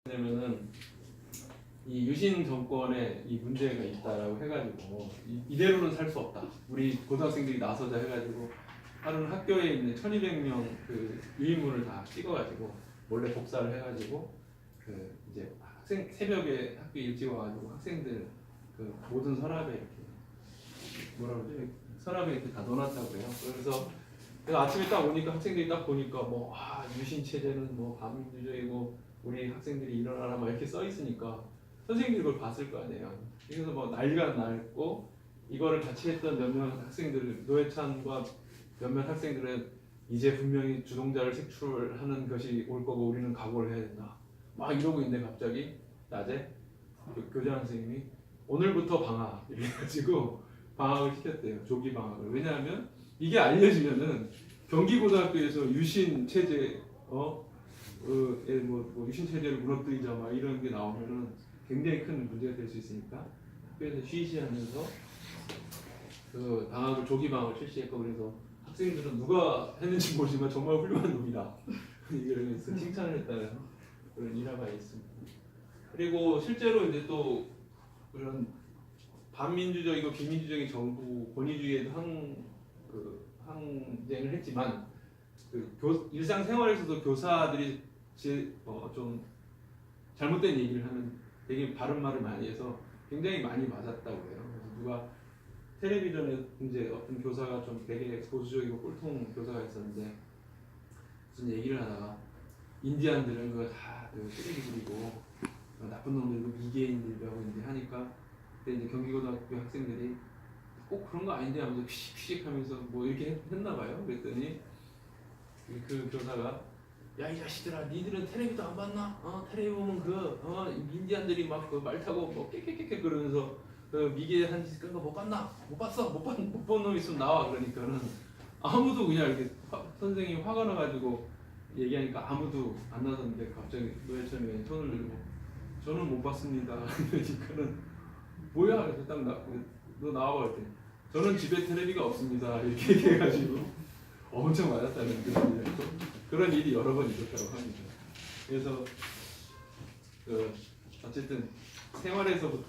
왜냐면은 이 유신 정권에 이 문제가 있다라고 해가지고 이대로는 살 수 없다. 우리 고등학생들이 나서자 해가지고 하루는 학교에 있는 1,200명 그 유인물을 다 찍어가지고 몰래 복사를 해가지고 그 이제 학생 새벽에 학교 일찍 와가지고 학생들 그 모든 서랍에 이렇게 뭐라 그러지? 서랍에 이렇게 다 넣어놨다고 그래요. 그래서 아침에 딱 오니까 학생들이 딱 보니까 뭐 유신 체제는 뭐 반민주적이고 우리 학생들이 일어나라 막 이렇게 써 있으니까 선생님들이 그걸 봤을 거 아니에요. 그래서 뭐 난리가 났고 이거를 같이 했던 몇몇 학생들 노회찬과 몇몇 학생들은 이제 분명히 주동자를 색출하는 것이 올 거고 우리는 각오를 해야 된다. 막 이러고 있는데 갑자기 낮에 교장 선생님이 오늘부터 방학 이래가지고 방학을 시켰대요. 조기 방학을. 왜냐하면 이게 알려지면은 경기고등학교에서 유신 체제 뭐 유신 체제를 무너뜨리자 막 이런 게 나오면은 굉장히 큰 문제가 될 수 있으니까 학교에서 쉬쉬하면서 그 방학을 조기 방학을 실시했고 그래서 학생들은 누가 했는지 모르지만 정말 훌륭한 놈이다 이러면서 칭찬을 했다는 그런 일화가 있습니다. 그리고 실제로 이제 또 그런 반민주적이고 비민주적인 정부 권위주의에도 항쟁을 했지만 일상생활에서도 교사들이 좀 잘못된 얘기를 하면 되게 바른 말을 많이 해서 굉장히 많이 맞았다고 해요. 그래서 누가 텔레비전에 이제 어떤 교사가 좀 되게 보수적이고 꼴통 교사가 있었는데 무슨 얘기를 하다가 인디안들은 그거 다 쓰레기들이고 나쁜 놈들이고 미개인들이라고 이제 하니까 그때 이제 경기고등학교 학생들이 꼭 그런 거 아닌데 하면서 휘식휘식 하면서 뭐 이렇게 했나 봐요. 그랬더니 그 교사가 야 이 자식들아 니들은 텔레비도 안 봤나? 텔레비 보면 인디안들이 막 그 말 타고 뭐 깨깨깨깨 그러면서 그 미개한 짓 그런 거 못 봤나? 못 봤어? 못 본 놈 있으면 나와. 그러니까는 아무도 그냥 이렇게 선생님이 화가 나가지고 얘기하니까 아무도 안 나섰는데 갑자기 노회찬 의원이 손을 들고 저는 못 봤습니다. 그러니까는 뭐야? 그래서 딱 너 나와봐 그랬더니 저는 집에 텔레비가 없습니다. 이렇게 얘기해가지고 엄청 맞았다는 그런 일이 여러 번 있었다고 합니다. 그래서 어쨌든 생활에서부터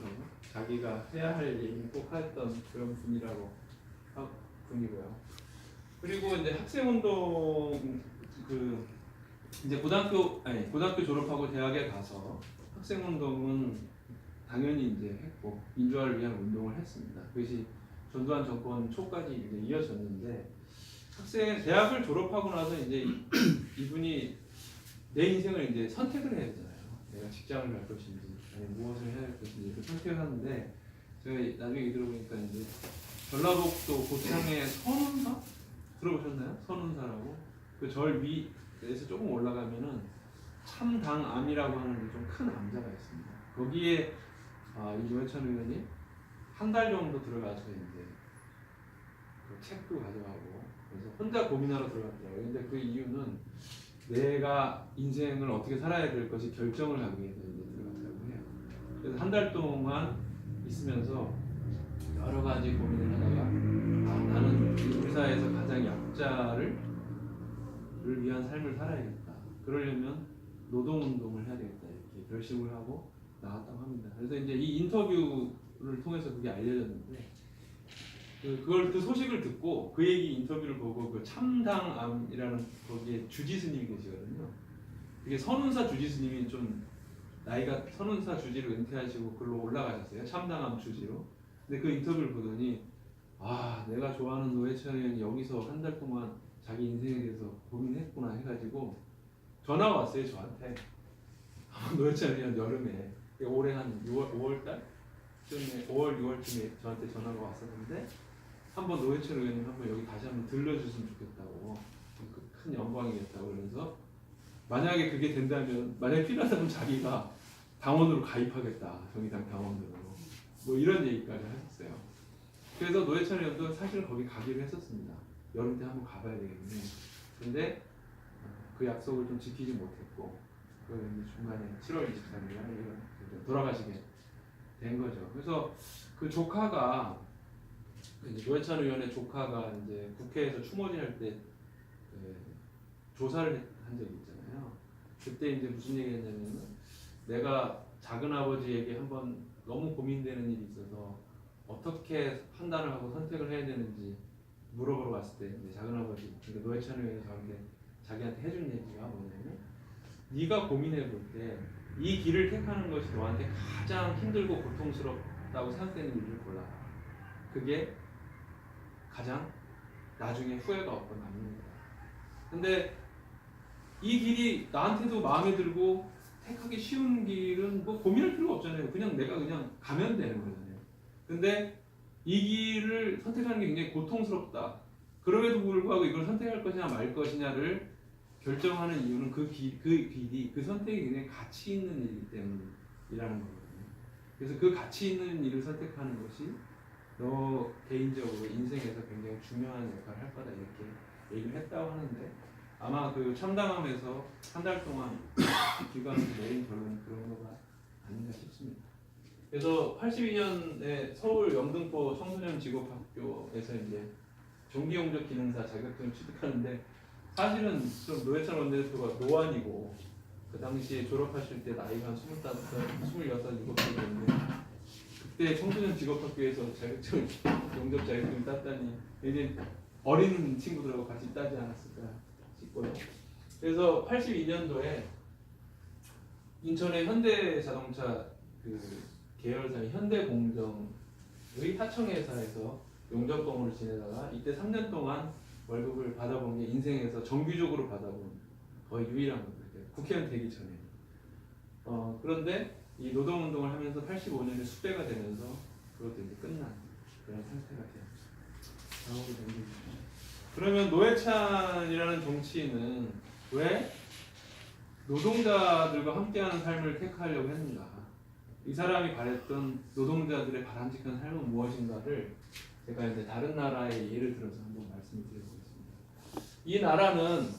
자기가 해야 할 얘기는 꼭 했던 그런 분이고요. 그리고 이제 학생운동 이제 고등학교 졸업하고 대학에 가서 학생운동은 당연히 이제 했고 민주화를 위한 운동을 했습니다. 그것이 전두환 정권 초까지 이제 이어졌는데 대학을 졸업하고 나서 이제 이분이 내 인생을 이제 선택을 해야 되잖아요. 내가 직장을 갈 것인지 아니면 무엇을 해야 할 것인지 이렇게 선택을 하는데 제가 나중에 들어보니까 이제 전라북도 고창의 선운사 들어보셨나요? 선운사라고 그 절 위에서 조금 올라가면은 참당암이라고 하는 좀 큰 암자가 있습니다. 거기에 이 노회찬 의원이 한 달 정도 들어가서 이제 그 책도 가져가고 그래서 혼자 고민하러 들어갔더라고요. 근데 그 이유는 내가 인생을 어떻게 살아야 될 것이 결정을 하기 위해서 이제 들어갔다고 해요. 그래서 한 달 동안 있으면서 여러 가지 고민을 하다가 나는 우리 사회에서 가장 약자를 위한 삶을 살아야겠다. 그러려면 노동운동을 해야 되겠다. 이렇게 결심을 하고 나왔다고 합니다. 그래서 이제 이 인터뷰를 통해서 그게 알려졌는데 그 소식을 듣고 그 얘기 인터뷰를 보고 그 참당암이라는 거기에 주지스님이 계시거든요. 그게 선운사 주지스님이 좀 나이가 선운사 주지로 은퇴하시고 글로 올라가셨어요. 참당암 주지로. 근데 그 인터뷰를 보더니 내가 좋아하는 노회찬 의원이 여기서 한 달 동안 자기 인생에 대해서 고민했구나 해가지고 전화가 왔어요 저한테. 노회찬 의원 여름에 올해 한 5월달? 5월, 6월쯤에 저한테 전화가 왔었는데 한번 노회찬 의원님 한번 여기 다시 한번 들러주시면 좋겠다고 큰 영광이겠다고 그러면서 만약에 그게 된다면 만약에 필요하다면 자기가 당원으로 가입하겠다 정의당 당원으로 뭐 이런 얘기까지 하셨어요. 그래서 노회찬 의원도 사실 거기 가기로 했었습니다. 여름 때 한번 가봐야 되겠네. 근데 그 약속을 좀 지키지 못했고 중간에 7월 23일 돌아가시게 된 거죠. 그래서 그 조카가 노회찬 의원의 조카가 이제 국회에서 추모제할 때 조사를 한 적이 있잖아요. 그때 이제 무슨 얘기했냐면은 내가 작은 아버지에게 한번 너무 고민되는 일이 있어서 어떻게 판단을 하고 선택을 해야 되는지 물어보러 갔을 때 이제 작은 아버지, 그러니까 노회찬 의원이 자기한테 해준 얘기가 뭐냐면, 네가 고민해 볼 때 이 길을 택하는 것이 너한테 가장 힘들고 고통스럽다고 생각되는 일을 골라. 그게 가장 나중에 후회가 없고 남는 거다. 근데 이 길이 나한테도 마음에 들고 택하기 쉬운 길은 뭐 고민할 필요가 없잖아요. 그냥 내가 그냥 가면 되는 거잖아요. 근데 이 길을 선택하는 게 굉장히 고통스럽다. 그럼에도 불구하고 이걸 선택할 것이냐 말 것이냐를 결정하는 이유는 그 길이, 그 선택이 굉장히 가치 있는 일이기 때문이라는 거거든요. 그래서 그 가치 있는 일을 선택하는 것이 너 개인적으로 인생에서 굉장히 중요한 역할을 할 거다, 이렇게 얘기를 했다고 하는데, 아마 그 참담함에서 한 달 동안 기관에서 내린 결론이 그런 거가 아닌가 싶습니다. 그래서 82년에 서울 영등포 청소년 직업학교에서 이제 정기용접 기능사 자격증을 취득하는데, 사실은 좀 노회찬 원내대표가 노안이고 그 당시에 졸업하실 때 나이가 한 25, 26, 7이었는데 그때 청소년 직업학교에서 자격증을 용접 자격증을 땄다니 이제 어린 친구들하고 같이 따지 않았을까 싶고요. 그래서 82년도에 인천의 현대자동차 그 계열사인 현대공정의 하청회사에서 용접공무를 지내다가 이때 3년 동안 월급을 받아본 게 인생에서 정규적으로 받아본 거의 유일한 겁니다. 국회의원 되기 전에. 그런데 이 노동운동을 하면서 85년에 숙배가 되면서 그것도 이제 끝난 그런 상태가 되었죠. 그러면 노회찬이라는 정치인은 왜 노동자들과 함께하는 삶을 택하려고 했는가? 이 사람이 바랬던 노동자들의 바람직한 삶은 무엇인가를 제가 이제 다른 나라의 예를 들어서 한번 말씀을 드려보겠습니다. 이 나라는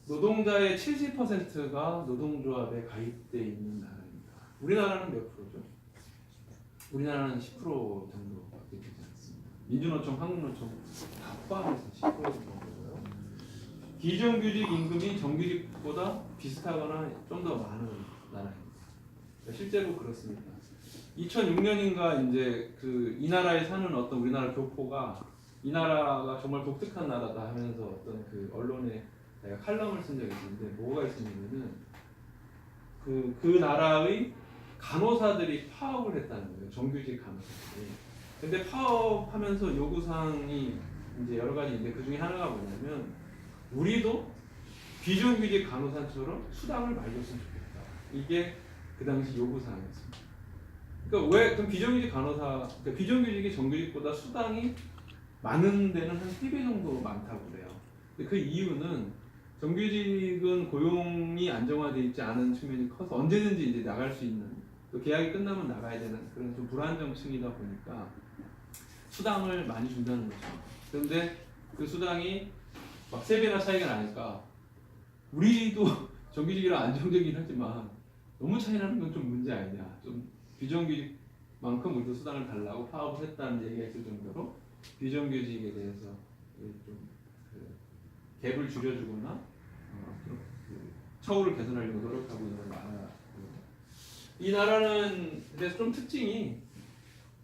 노동자의 70%가 노동조합에 가입되어 있는 나라입니다. 우리나라는 몇 프로죠? 우리나라는 10% 정도밖에 되지 않습니다. 민주노총, 한국노총 다 포함해서 10% 정도고요. 비정규직 임금이 정규직보다 비슷하거나 좀 더 많은 나라입니다. 실제로 그렇습니다. 2006년인가 이제 이 나라에 사는 어떤 우리나라 교포가 이 나라가 정말 독특한 나라다 하면서 어떤 그 언론에 내가 칼럼을 쓴 적이 있는데, 뭐가 있었냐면은 그 나라의 간호사들이 파업을 했다는 거예요. 정규직 간호사들이. 근데 파업하면서 요구사항이 이제 여러 가지인데 그 중에 하나가 뭐냐면, 우리도 비정규직 간호사처럼 수당을 많이 줬으면 좋겠다. 이게 그 당시 요구사항이었습니다. 그러니까 왜 그럼 비정규직 간호사, 그러니까 비정규직이 정규직보다 수당이 많은 데는 한 3배 정도 많다고 그래요. 근데 그 이유는 정규직은 고용이 안정화되어 있지 않은 측면이 커서 언제든지 이제 나갈 수 있는, 또 계약이 끝나면 나가야 되는 그런 좀 불안정층이다 보니까 수당을 많이 준다는 거죠. 그런데 그 수당이 막 3배나 차이가 나니까 우리도 정규직이랑 안정적이긴 하지만 너무 차이 나는 건 좀 문제 아니냐. 좀 비정규직만큼 우리도 수당을 달라고 파업을 했다는 얘기가 있을 정도로 비정규직에 대해서 좀 갭을 줄여주거나 처우를 개선하려고 노력하고 있는 나라고요. 이 나라는 그래서 좀 특징이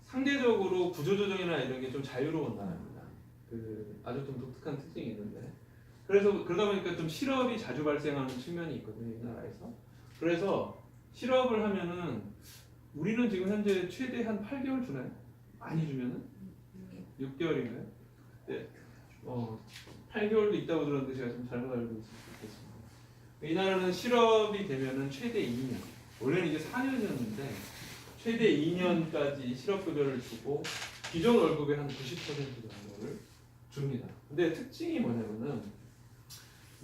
상대적으로 구조조정이나 이런 게 좀 자유로운 나라입니다. 아주 좀 독특한 특징이 있는데, 그래서 그러다 보니까 좀 실업이 자주 발생하는 측면이 있거든요, 이 나라에서. 그래서 실업을 하면은 우리는 지금 현재 최대 한 8개월 주나요? 많이 주면은 6개월인가요? 네. 8개월도 있다고 들었는데 제가 좀 잘못 알고 있었습니다. 이 나라는 실업이 되면은 최대 2년. 원래는 이제 4년이었는데 최대 2년까지 실업급여를 주고 기존 월급의 한 90% 정도를 줍니다. 근데 특징이 뭐냐면은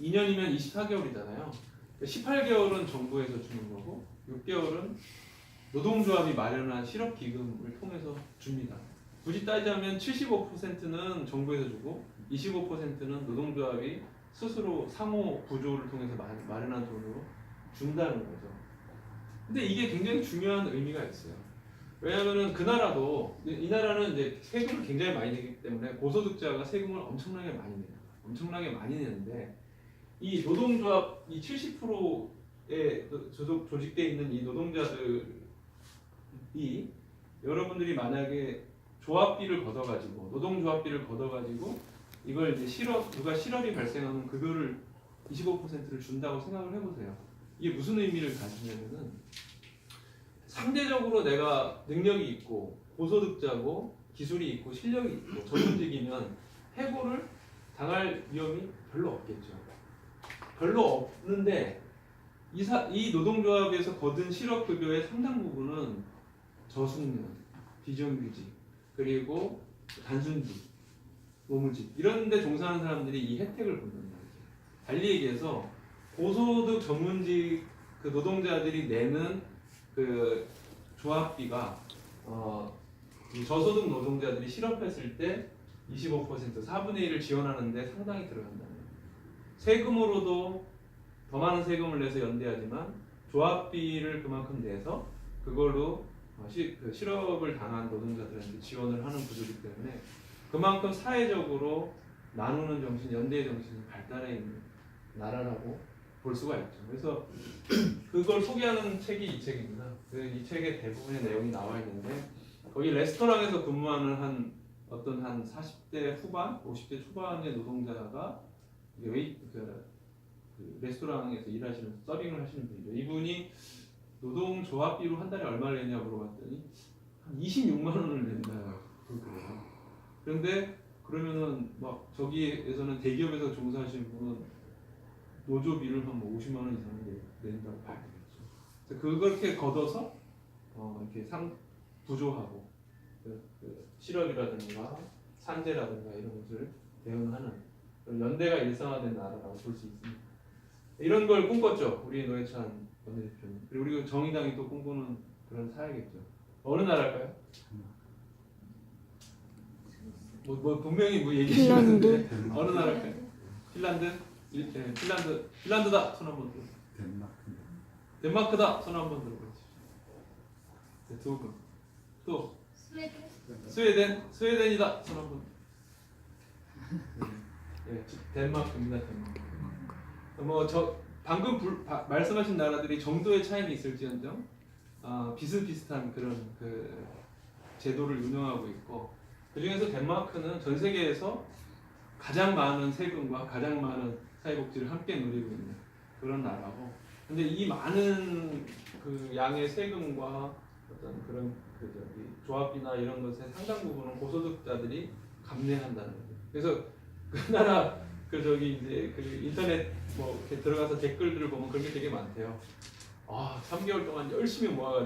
2년이면 24개월이잖아요. 18개월은 정부에서 주는 거고 6개월은 노동조합이 마련한 실업기금을 통해서 줍니다. 굳이 따지자면 75%는 정부에서 주고 25%는 노동조합이 스스로 상호 구조를 통해서 마련한 돈으로 준다는 거죠. 근데 이게 굉장히 중요한 의미가 있어요. 왜냐하면 그 나라도, 이 나라는 이제 세금을 굉장히 많이 내기 때문에 고소득자가 세금을 엄청나게 많이 내요. 엄청나게 많이 내는데 이 노동조합 이 70% 조직돼 있는 이 노동자들이 여러분들이 만약에 조합비를 걷어가지고 노동조합비를 걷어가지고 이걸 이제 누가 실업이 발생하면 그거를 25%를 준다고 생각을 해보세요. 이게 무슨 의미를 가지냐면은 상대적으로 내가 능력이 있고 고소득자고 기술이 있고 실력이 있고 전문직이면 해고를 당할 위험이 별로 없겠죠. 별로 없는데 이 노동조합에서 거둔 실업급여의 상당 부분은 저숙련, 비정규직, 그리고 단순직, 노무직 이런 데 종사하는 사람들이 이 혜택을 본단 말이죠. 달리 얘기해서 고소득 전문직 그 노동자들이 내는 그 조합비가 이 저소득 노동자들이 실업했을 때 25% 4분의 1을 지원하는데 상당히 들어간다는 거예요. 세금으로도 더 많은 세금을 내서 연대하지만 조합비를 그만큼 내서 그걸로 그 실업을 당한 노동자들한테 지원을 하는 구조이기 때문에 그만큼 사회적으로 나누는 정신, 연대의 정신이 발달해 있는 나라라고 볼 수가 있죠. 그래서 그걸 소개하는 책이 이 책입니다. 이 책의 대부분의 내용이 나와 있는데 거기 레스토랑에서 근무하는 어떤 한 40대 후반, 50대 초반의 노동자가 그 레스토랑에서 일하시는 서빙을 하시는 분이죠. 이분이 노동조합비로 한 달에 얼마를 내냐 물어봤더니 한 26만 원을 낸다고 그래요. 그런데 그러면은 막 저기에서는 대기업에서 종사하시는 분은 노조비를 한 50만 원 이상 낸다고 봐야 되겠죠. 그렇게 걷어서 이렇게 구조하고 실업이라든가 산재라든가 이런 것을 대응하는 연대가 일상화된 나라라고 볼 수 있습니다. 이런 걸 꿈꿨죠. 우리 노회찬 원내대표는. 그리고 우리 정의당이 또 꿈꾸는 그런 사회겠죠. 어느 나라일까요? 뭐 분명히 뭐 얘기하시는데 어느 나라일까요? 핀란드? 핀란드다. 손 한번 들어. 덴마크다. 손 한번 들어보시죠. 네, 두 분. 또 스웨덴이다. 손 한번. 네, 덴마크입니다. 덴마크. 방금 말씀하신 나라들이 정도의 차이는 있을지언정 비슷비슷한 그런 그 제도를 운영하고 있고 그 중에서 덴마크는 전 세계에서 가장 많은 세금과 가장 많은 사회복지를 함께 누리고 있는 그런 나라고. 근데 이 많은 그 양의 세금과 어떤 그런 조합비나 이런 것의 상당 부분은 고소득자들이 감내한다는 거죠. 그래서 그 나라 이제 그 인터넷 뭐 이렇게 들어가서 댓글들을 보면 그런 게 되게 많대요. 3개월 동안 열심히 모아가지고